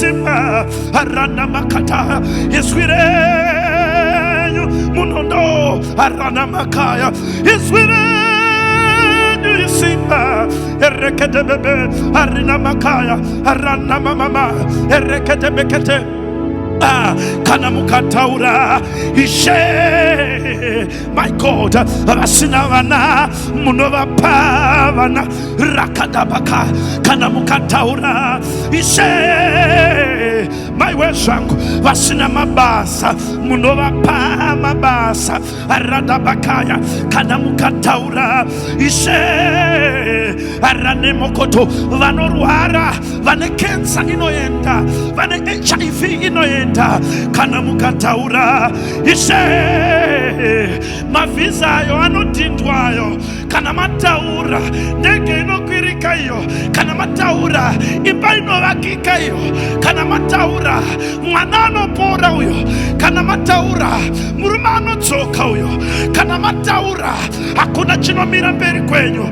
Isimba arana makata Izwi Renyu munondo arana makaya Izwi Renyu Isimba erekete bebe arina makaya arana mama erekete bekete kana mukataura ishe my God vasinavana munova pavana rakadabaka kana mukataura ishe my wezvangu vasina mabasa munova pa mabasa aradabakaya kana mukataura ishe arane mokoto vanorwara vane cancer inoenda vane HIV inoenda kana mukataura ishe mavhizayo anodhindwayo kana mataura ndege inokwirika iyo kana mataura imba inovakika iyo kana mataura mwana anopora uyo kana mataura murume anodzoka uyo kana mataura hakuna chinomira mberi kwenyu.